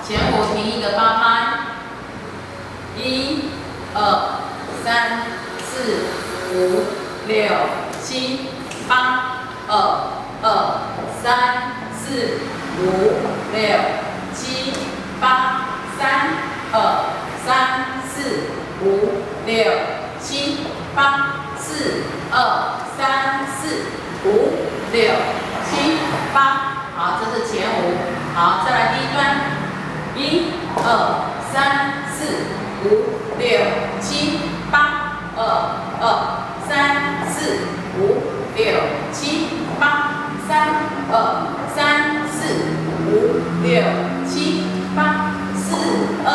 前5停一个8拍，1、2、3、4、5、6、7、8、2、2、3、4、5、6、7、8、3、2、3、4、5、6、7、8、4、2、3、4、5、6、7、8。好，这是前5。好，再来第一段，1、2、3、4、5、6、7、8、2、2、3、4、5、6、7、8、3、2、3、4、5、6、7、8、4、2、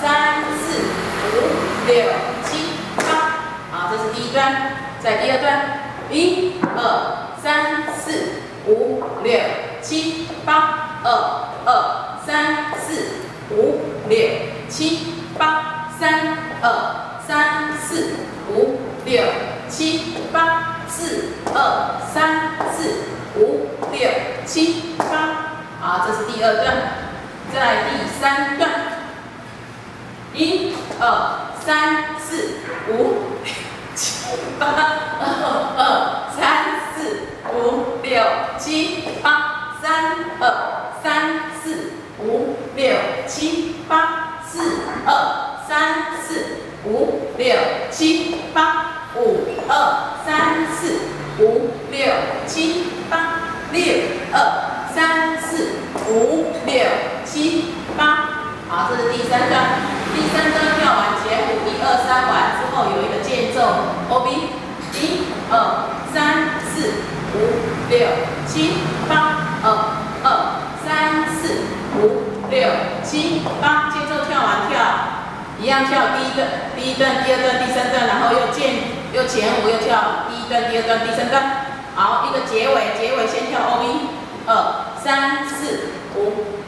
3、4、5、6、7、8。好，这是第一段。再第二段，1、2、3、4、5、6、7、8、2、2、3、4、5、6、7、8、3、2、3、4、5、6、7、8、4、2、3、4、5、6、7、8。好，这是第二段。再来第三段，1、2、3、4、5、7、8、2、3、4、5、6、7、8、3、2、3、4、5、6、7、8、4、2、3、4、5、6、7、8、5、2、3、4、5、6、7、8、6、2、3、4、5、6、7、8。好，这是第三段。第三段跳完前5、1、2、3完之后，有一个间奏 ，OB， 1、2、3、4、5、6、7、8、2、2、3、4、5、6、7、8，间奏跳完跳，一样跳第一段、第二段、第三段，然后又前5又跳第一段、第二段、第三段。好，一个结尾先跳 OB， 2、3、4、5、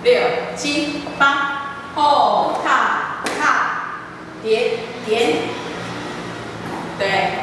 6、7、8，后踏踏点点，对，